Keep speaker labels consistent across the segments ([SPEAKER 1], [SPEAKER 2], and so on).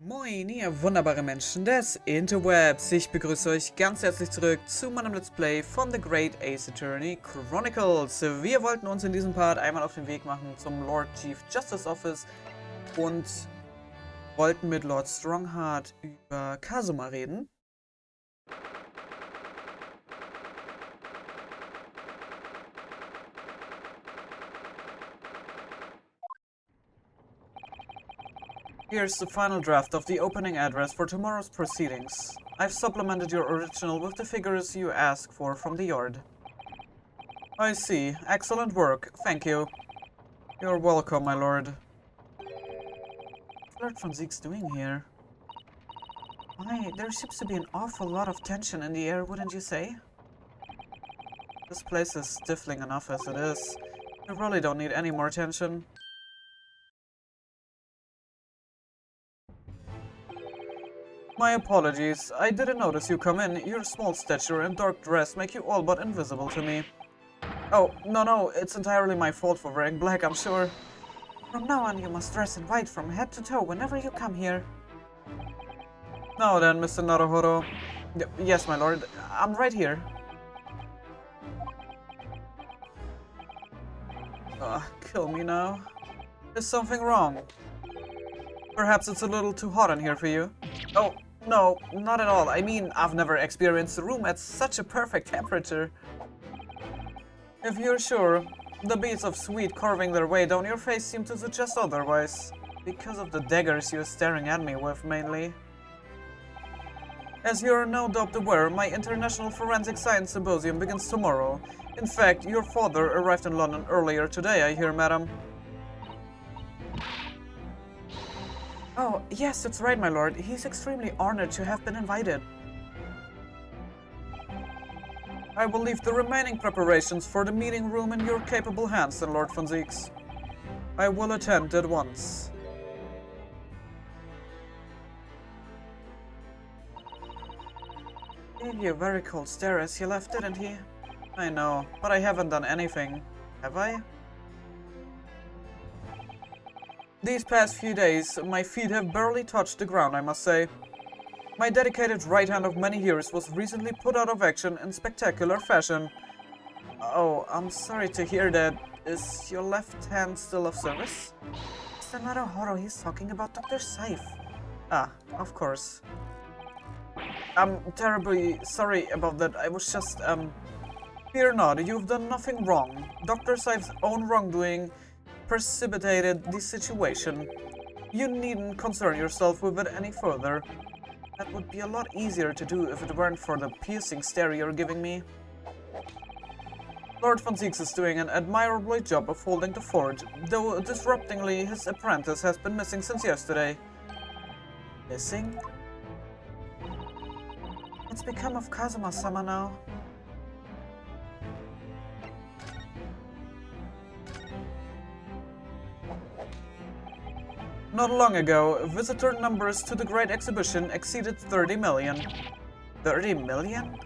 [SPEAKER 1] Moin, ihr wunderbare Menschen des Interwebs. Ich begrüße euch ganz herzlich zurück zu meinem Let's Play von The Great Ace-Attorney Chronicles. Wir wollten uns in diesem Part einmal auf den Weg machen zum Lord Chief Justice Office und wollten mit Lord Strongheart über Kazuma reden. Here's the final draft of the opening address for tomorrow's proceedings. I've supplemented your original with the figures you asked for from the yard. I see. Excellent work. Thank you. You're welcome, my lord. What's Lord von Zieg's doing here? Why, there seems to be an awful lot of tension in the air, wouldn't you say? This place is stifling enough as it is. We really don't need any more tension. My apologies. I didn't notice you come in. Your small stature and dark dress make you all but invisible to me. Oh, no, it's entirely my fault for wearing black, I'm sure. From now on, you must dress in white from head to toe whenever you come here. Now then, Mr. Naruhodo. Yes, my lord. I'm right here. Kill me now. Is something wrong? Perhaps it's a little too hot in here for you? Oh, no, not at all. I mean, I've never experienced a room at such a perfect temperature. If you're sure, the beads of sweat carving their way down your face seem to suggest otherwise. Because of the daggers you're staring at me with, mainly. As you're no doubt aware, my International Forensic Science Symposium begins tomorrow. In fact, your father arrived in London earlier today, I hear, madam. Oh, yes, that's right, my lord. He's extremely honored to have been invited. I will leave the remaining preparations for the meeting room in your capable hands, then, Lord von Zieg's. I will attend at once. He gave you a very cold stare as he left, didn't he? I know, but I haven't done anything. Have I? These past few days, my feet have barely touched the ground, I must say. My dedicated right hand of many years was recently put out of action in spectacular fashion. Oh, I'm sorry to hear that. Is your left hand still of service? Mr. Naruhodo, he's talking about Dr. Saif. Ah, of course. I'm terribly sorry about that. I was just, Fear not, you've done nothing wrong. Dr. Saif's own wrongdoing precipitated the situation. You needn't concern yourself with it any further. That would be a lot easier to do if it weren't for the piercing stare you're giving me. Lord von Zieg's is doing an admirable job of holding the fort, though disruptingly his apprentice has been missing since yesterday. Missing? What's become of Kazuma-sama now? Not long ago, visitor numbers to the Great Exhibition exceeded 30 million. 30 million?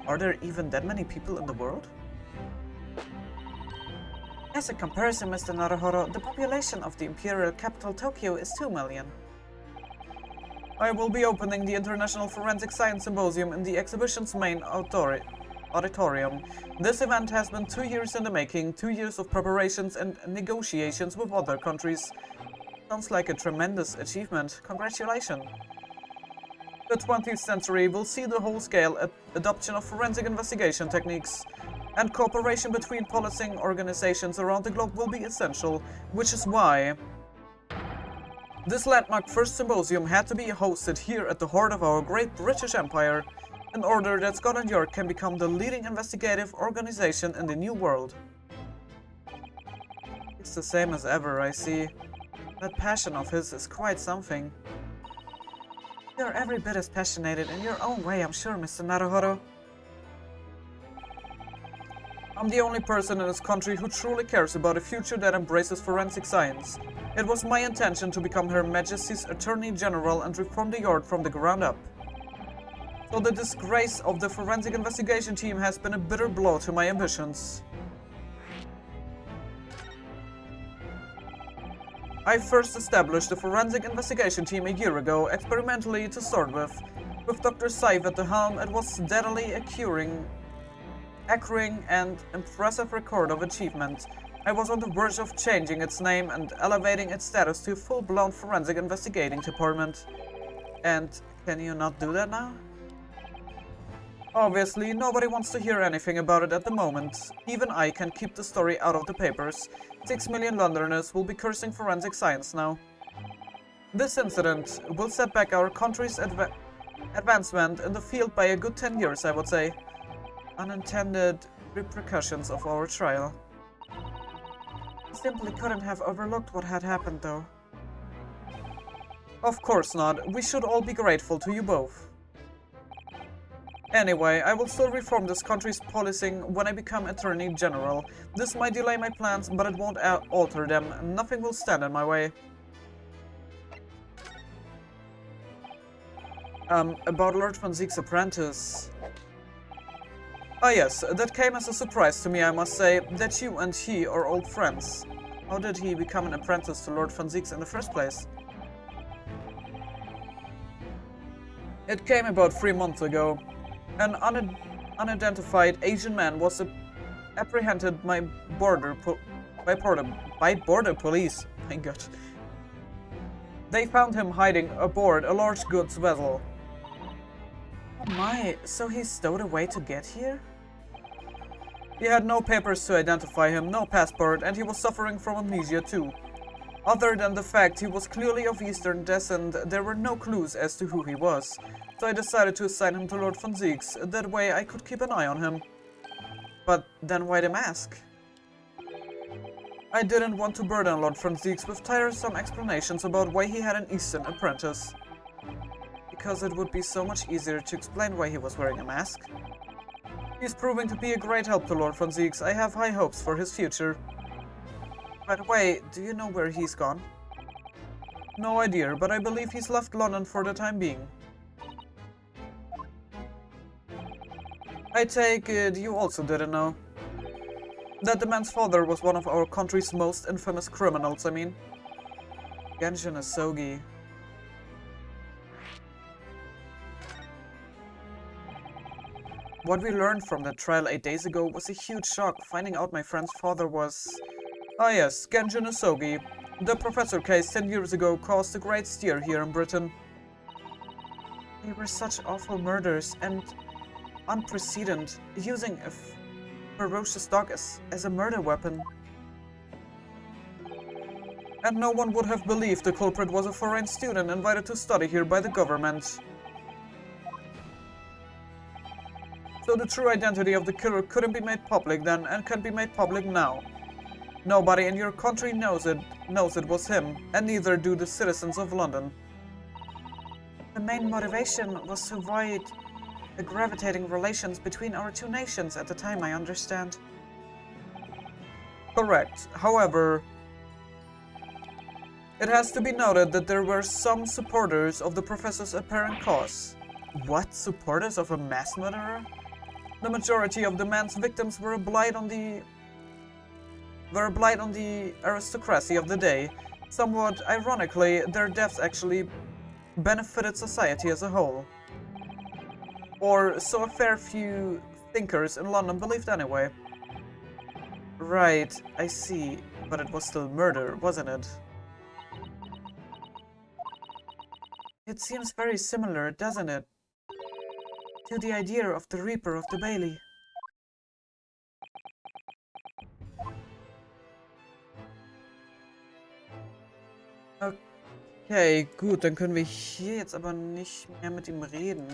[SPEAKER 1] Are there even that many people in the world? As a comparison, Mr. Naruhodo, the population of the imperial capital Tokyo is 2 million. I will be opening the International Forensic Science Symposium in the exhibition's main auditorium. This event has been 2 years in the making, 2 years of preparations and negotiations with other countries. Sounds like a tremendous achievement. Congratulations. The 20th century will see the whole-scale adoption of forensic investigation techniques, and cooperation between policing organizations around the globe will be essential, which is why this landmark first symposium had to be hosted here at the heart of our great British Empire, in order that Scotland Yard can become the leading investigative organization in the New World. It's the same as ever, I see. That passion of his is quite something. You're every bit as passionate in your own way, I'm sure, Mr. Naruhodo. I'm the only person in this country who truly cares about a future that embraces forensic science. It was my intention to become Her Majesty's Attorney General and reform the Yard from the ground up. So the disgrace of the forensic investigation team has been a bitter blow to my ambitions. I first established a forensic investigation team a year ago, experimentally to start with. With Dr. Saif at the helm, it was steadily accruing and impressive record of achievement. I was on the verge of changing its name and elevating its status to a full-blown forensic investigating department. And can you not do that now? Obviously, nobody wants to hear anything about it at the moment. Even I can keep the story out of the papers. 6 million Londoners will be cursing forensic science now. This incident will set back our country's advancement in the field by a good 10 years, I would say. Unintended repercussions of our trial. I simply couldn't have overlooked what had happened, though. Of course not. We should all be grateful to you both. Anyway, I will still reform this country's policing when I become Attorney General. This might delay my plans, but it won't alter them. Nothing will stand in my way. About Lord von Zieg's apprentice. Ah yes, that came as a surprise to me, I must say, that you and he are old friends. How did he become an apprentice to Lord von Zieg's in the first place? It came about 3 months ago. An unidentified Asian man was apprehended by border police. My God. They found him hiding aboard a large goods vessel. Oh my, so he stowed away to get here? He had no papers to identify him, no passport, and he was suffering from amnesia too. Other than the fact he was clearly of Eastern descent, there were no clues as to who he was. So I decided to assign him to Lord von Zieg's, that way I could keep an eye on him. But then why the mask? I didn't want to burden Lord von Zieg's with tiresome explanations about why he had an Eastern apprentice. Because it would be so much easier to explain why he was wearing a mask. He's proving to be a great help to Lord von Zieg's. I have high hopes for his future. By the way, do you know where he's gone? No idea, but I believe he's left London for the time being. I take it you also didn't know. That the man's father was one of our country's most infamous criminals, I mean. Genjin Asogi. What we learned from that trial 8 days ago was a huge shock, finding out my friend's father was... Ah yes, Genjin Asogi. The professor case 10 years ago caused a great stir here in Britain. They were such awful murders and unprecedented, using a ferocious dog as a murder weapon. And no one would have believed the culprit was a foreign student invited to study here by the government. So the true identity of the killer couldn't be made public then, and can be made public now. Nobody in your country knows it was him, and neither do the citizens of London. The main motivation was to avoid the gravitating relations between our two nations at the time, I understand. Correct. However, it has to be noted that there were some supporters of the professor's apparent cause. What? Supporters of a mass murderer? The majority of the man's victims were a blight on the aristocracy of the day. Somewhat ironically, their deaths actually benefited society as a whole. Or so a fair few thinkers in London believed anyway. Right, I see. But it was still murder, wasn't it? It seems very similar, doesn't it? To the idea of the Reaper of the Bailey. Okay, gut, dann können wir hier jetzt aber nicht mehr mit ihm reden.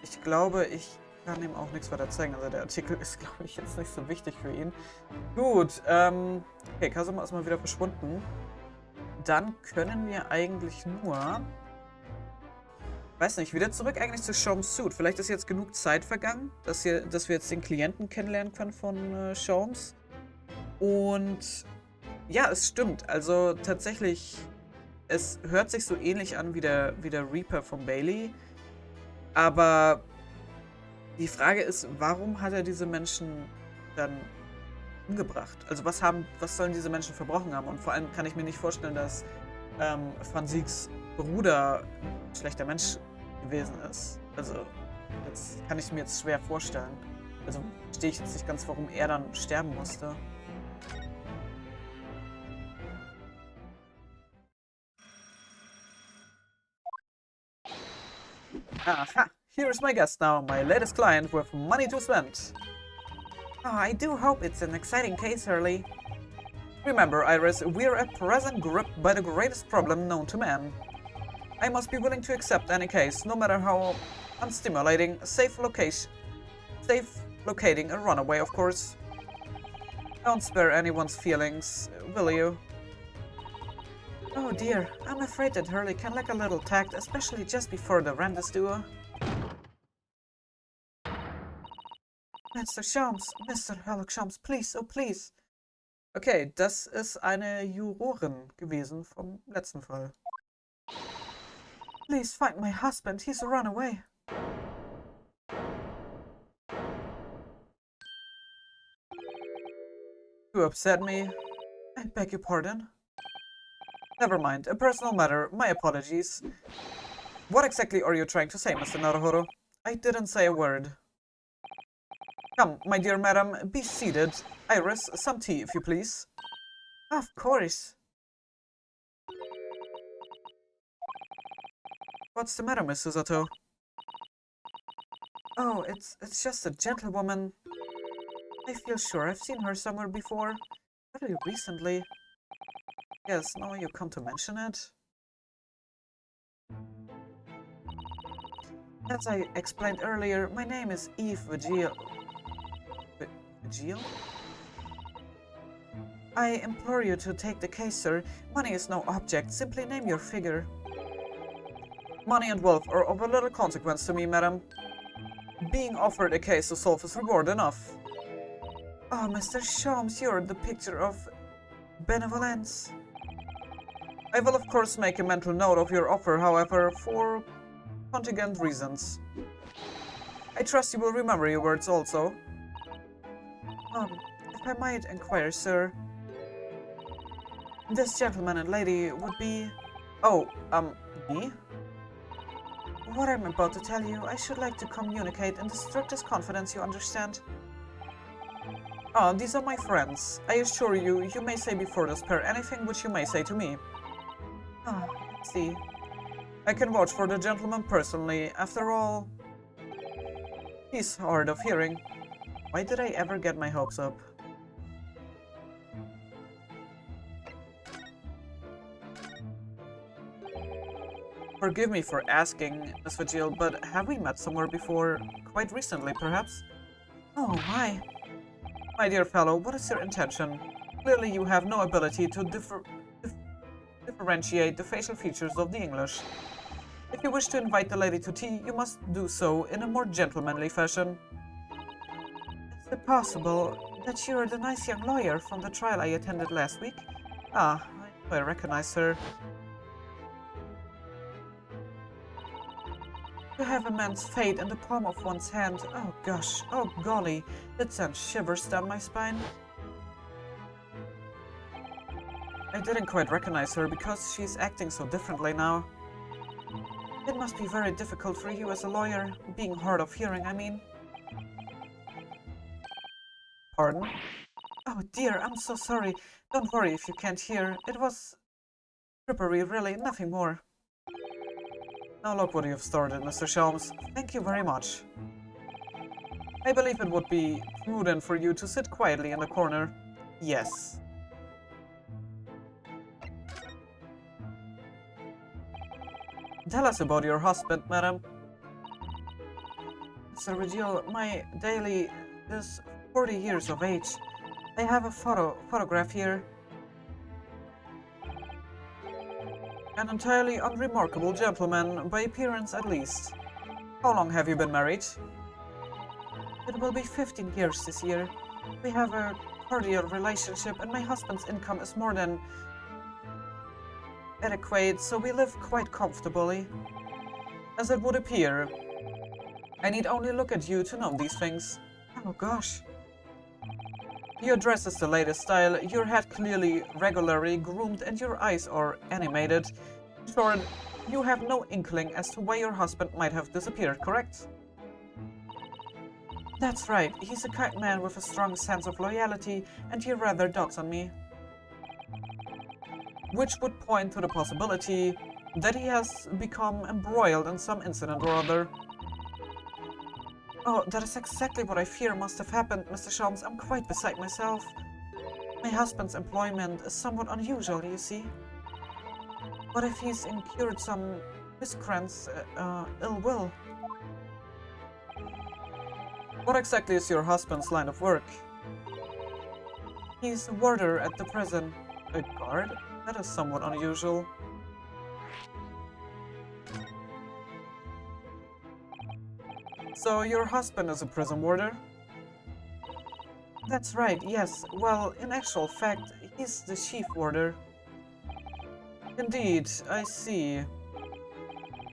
[SPEAKER 1] Ich glaube, ich kann ihm auch nichts weiter zeigen. Also der Artikel ist, glaube ich, jetzt nicht so wichtig für ihn. Gut, okay, Kazuma ist mal wieder verschwunden. Dann können wir eigentlich nur... Weiß nicht, wieder zurück eigentlich zu Sholmes Suit. Vielleicht ist jetzt genug Zeit vergangen, dass wir jetzt den Klienten kennenlernen können von Sholmes. Und ja, es stimmt. Also tatsächlich, es hört sich so ähnlich an wie der Reaper von Bailey. Aber die Frage ist, warum hat er diese Menschen dann umgebracht? Also was sollen diese Menschen verbrochen haben? Und vor allem kann ich mir nicht vorstellen, dass Franziks Bruder ein schlechter Mensch gewesen ist. Also das kann ich mir jetzt schwer vorstellen. Also verstehe ich jetzt nicht ganz, warum er dann sterben musste. Aha! Here is my guest now, my latest client with money to spend. Oh, I do hope it's an exciting case, Hurley. Remember, Iris, we're at present gripped by the greatest problem known to man. I must be willing to accept any case, no matter how unstimulating, safe locating a runaway, of course. Don't spare anyone's feelings, will you? Oh dear, I'm afraid that Hurley can lack a little tact, especially just before the rent is due. Mr. Shams, Mr. Sherlock Shams, please, oh please. Okay, das ist eine Jurorin gewesen vom letzten Fall. Please find my husband, he's run away. You upset me. I beg your pardon. Never mind, a personal matter, my apologies. What exactly are you trying to say, Mr. Naruhodo? I didn't say a word. Come, my dear madam, be seated. Iris, some tea, if you please. Of course. What's the matter, Miss Susato? Oh, it's just a gentlewoman. I feel sure I've seen her somewhere before. Very recently. Yes, now you come to mention it. As I explained earlier, my name is Evie Vigil. Vigil? I implore you to take the case, sir. Money is no object. Simply name your figure. Money and wealth are of a little consequence to me, madam. Being offered a case to solve is reward enough. Oh, Mr. Shams, you're the picture of benevolence. I will of course make a mental note of your offer, however, for contingent reasons. I trust you will remember your words also. If I might inquire, sir, this gentleman and lady would be... Oh, me? What I'm about to tell you, I should like to communicate in the strictest confidence, you understand? Ah, these are my friends. I assure you, you may say before this pair anything which you may say to me. Ah, let's see. I can vouch for the gentleman personally. After all, he's hard of hearing. Why did I ever get my hopes up? Forgive me for asking, Miss Vigil, but have we met somewhere before? Quite recently, perhaps? Oh, my. My dear fellow, what is your intention? Clearly you have no ability to differentiate the facial features of the English. If you wish to invite the lady to tea, you must do so in a more gentlemanly fashion. Is it possible that you are the nice young lawyer from the trial I attended last week? Ah, I recognize her. To have a man's fate in the palm of one's hand, oh gosh, oh golly, that sends shivers down my spine. I didn't quite recognize her because she's acting so differently now. It must be very difficult for you as a lawyer, being hard of hearing, I mean. Pardon? Oh dear, I'm so sorry. Don't worry if you can't hear. It was trippery, really, nothing more. Now look what you've started, Mr. Shelms. Thank you very much. I believe it would be prudent for you to sit quietly in the corner. Yes. Tell us about your husband, madam. Mr. Vigil, my daily is 40 years of age. I have a photograph here. An entirely unremarkable gentleman, by appearance at least. How long have you been married? It will be 15 years this year. We have a cordial relationship and my husband's income is more than adequate, so we live quite comfortably. As it would appear. I need only look at you to know these things. Oh gosh. Your dress is the latest style, your head clearly regularly groomed, and your eyes are animated. In short, you have no inkling as to why your husband might have disappeared, correct? That's right, he's a kind man with a strong sense of loyalty, and he rather dotes on me. Which would point to the possibility that he has become embroiled in some incident or other. Oh, that is exactly what I fear must have happened, Mr. Sholmes. I'm quite beside myself. My husband's employment is somewhat unusual, you see. What if he's incurred some miscreants, ill will? What exactly is your husband's line of work? He's a warder at the prison. A guard? That is somewhat unusual. So your husband is a prison warder? That's right, yes. Well, in actual fact, he's the chief warder. Indeed, I see.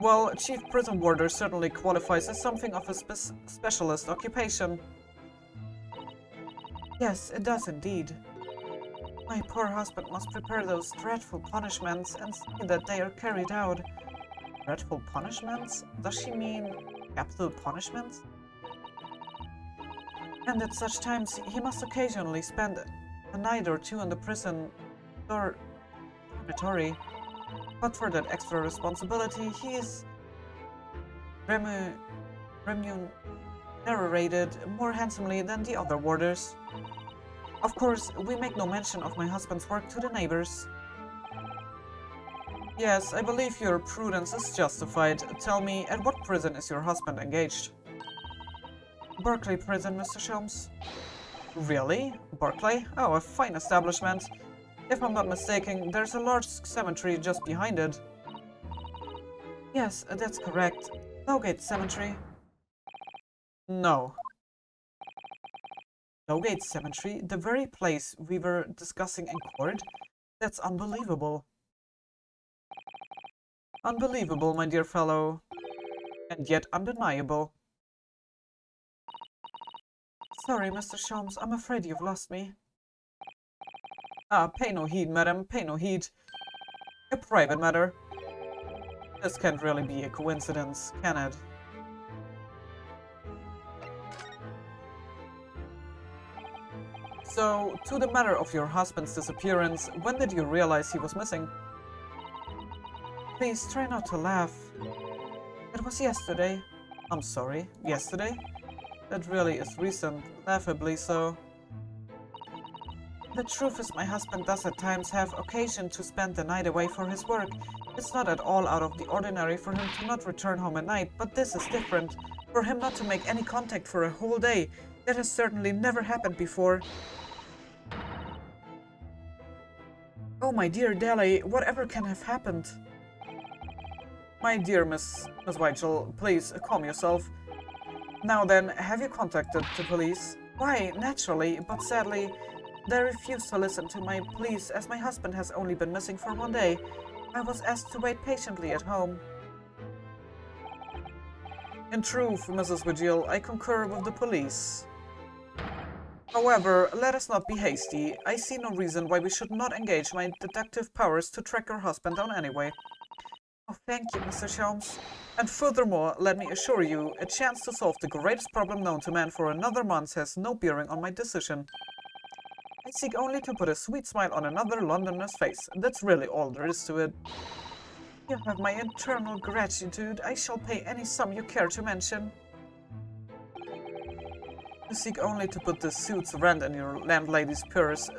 [SPEAKER 1] Well, chief prison warder certainly qualifies as something of a specialist occupation. Yes, it does indeed. My poor husband must prepare those dreadful punishments and see that they are carried out. Dreadful punishments? Does she mean capital punishments? And at such times, he must occasionally spend a night or two in the prison dormitory. But for that extra responsibility, he is remunerated more handsomely than the other warders. Of course, we make no mention of my husband's work to the neighbors. Yes, I believe your prudence is justified. Tell me, at what prison is your husband engaged? Berkeley Prison, Mr. Sholmes. Really? Berkeley? Oh, a fine establishment. If I'm not mistaken, there's a large cemetery just behind it. Yes, that's correct. Lowgate Cemetery. No. Lowgate Cemetery? The very place we were discussing in court? That's unbelievable. Unbelievable, my dear fellow. And yet undeniable. Sorry, Mr. Sholmes, I'm afraid you've lost me. Ah, pay no heed, madam, pay no heed. A private matter. This can't really be a coincidence, can it? So, to the matter of your husband's disappearance, when did you realize he was missing? Please, try not to laugh. It was yesterday. I'm sorry, yesterday? That really is recent, laughably so. The truth is, my husband does at times have occasion to spend the night away for his work. It's not at all out of the ordinary for him to not return home at night, but this is different. For him not to make any contact for a whole day, that has certainly never happened before. Oh, my dear Deli, whatever can have happened? My dear Miss Vigil, please calm yourself. Now then, have you contacted the police? Why, naturally, but sadly, they refused to listen to my pleas as my husband has only been missing for 1 day. I was asked to wait patiently at home. In truth, Mrs. Vigil, I concur with the police. However, let us not be hasty. I see no reason why we should not engage my deductive powers to track your husband down anyway. Oh, thank you, Mr. Sholmes. And furthermore, let me assure you, a chance to solve the greatest problem known to man for another month has no bearing on my decision. I seek only to put a sweet smile on another Londoner's face. That's really all there is to it. You have my eternal gratitude. I shall pay any sum you care to mention. You seek only to put the suit's rent in your landlady's purse.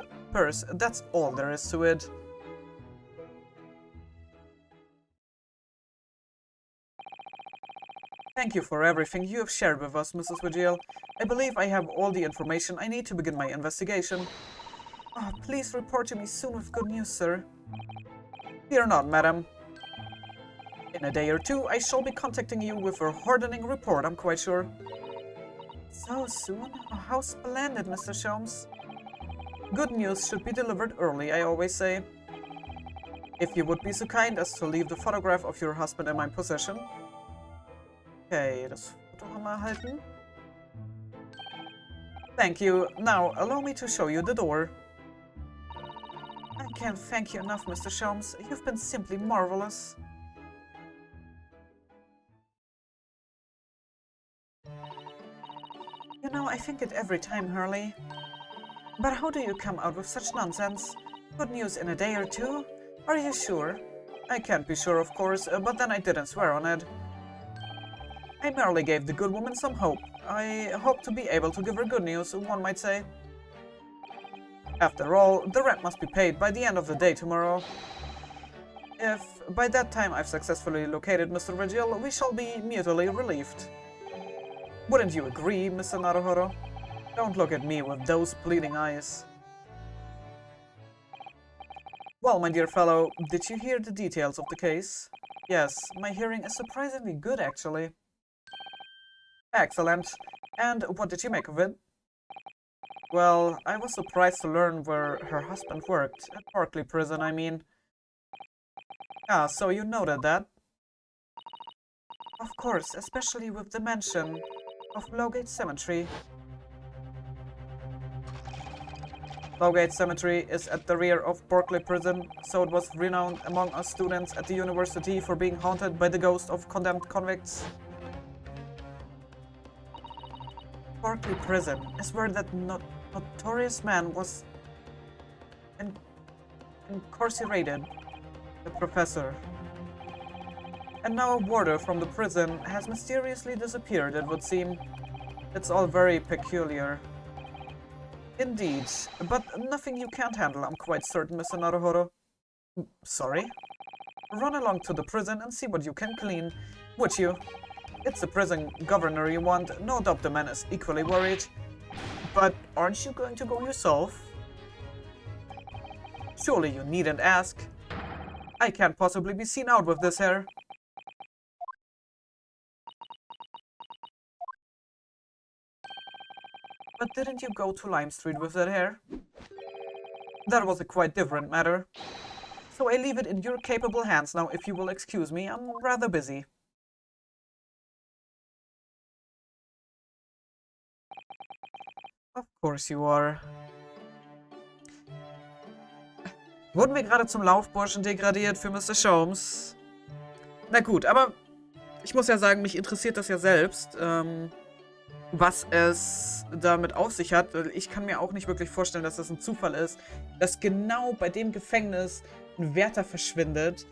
[SPEAKER 1] That's all there is to it. Thank you for everything you have shared with us, Mrs. Vigil. I believe I have all the information I need to begin my investigation. Oh, please report to me soon with good news, sir. Fear not, madam. In a day or two, I shall be contacting you with a hardening report, I'm quite sure. So soon? Oh, how splendid, Mr. Sholmes. Good news should be delivered early, I always say. If you would be so kind as to leave the photograph of your husband in my possession. Okay, das Foto haben wir erhalten. Thank you. Now, allow me to show you the door. I can't thank you enough, Mr. Sholmes. You've been simply marvelous. You know, I think it every time, Hurley. But how do you come out with such nonsense? Good news in a day or two? Are you sure? I can't be sure, of course, but then I didn't swear on it. I merely gave the good woman some hope. I hope to be able to give her good news, one might say. After all, the rent must be paid by the end of the day tomorrow. If by that time I've successfully located Mr. Vigil, we shall be mutually relieved. Wouldn't you agree, Mr. Naruhodo? Don't look at me with those pleading eyes. Well, my dear fellow, did you hear the details of the case? Yes, my hearing is surprisingly good, actually. Excellent. And what did you make of it? Well, I was surprised to learn where her husband worked. At Berkeley Prison, I mean. Ah, so you noted that? Of course, especially with the mention of Lowgate Cemetery. Lowgate Cemetery is at the rear of Berkeley Prison, so it was renowned among us students at the university for being haunted by the ghost of condemned convicts. Berkeley Prison is where that notorious man was incarcerated, the professor. And now a warder from the prison has mysteriously disappeared, it would seem. It's all very peculiar. Indeed, but nothing you can't handle, I'm quite certain, Mr. Naruhodo. Sorry? Run along to the prison and see what you can clean, would you? It's the prison governor you want, no doubt the man is equally worried. But aren't you going to go yourself? Surely you needn't ask. I can't possibly be seen out with this hair. But didn't you go to Lime Street with that hair? That was a quite different matter. So I leave it in your capable hands now, if you will excuse me, I'm rather busy. Of course you are. Wurden wir gerade zum Laufburschen degradiert für Mr. Sholmes? Na gut, aber ich muss ja sagen, mich interessiert das ja selbst, was es damit auf sich hat. Ich kann mir auch nicht wirklich vorstellen, dass das ein Zufall ist, dass genau bei dem Gefängnis ein Wärter verschwindet,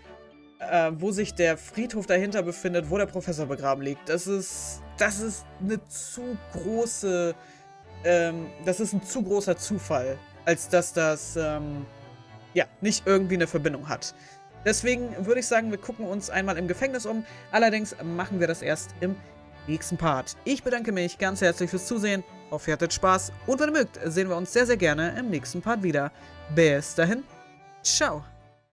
[SPEAKER 1] wo sich der Friedhof dahinter befindet, wo der Professor begraben liegt. Das ist eine zu große, das ist ein zu großer Zufall, als dass das, ja, nicht irgendwie eine Verbindung hat. Deswegen würde ich sagen, wir gucken uns einmal im Gefängnis um. Allerdings machen wir das erst im nächsten Part. Ich bedanke mich ganz herzlich fürs Zusehen. Hoffe, ihr hattet Spaß. Und wenn ihr mögt, sehen wir uns sehr, sehr gerne im nächsten Part wieder. Bis dahin. Ciao.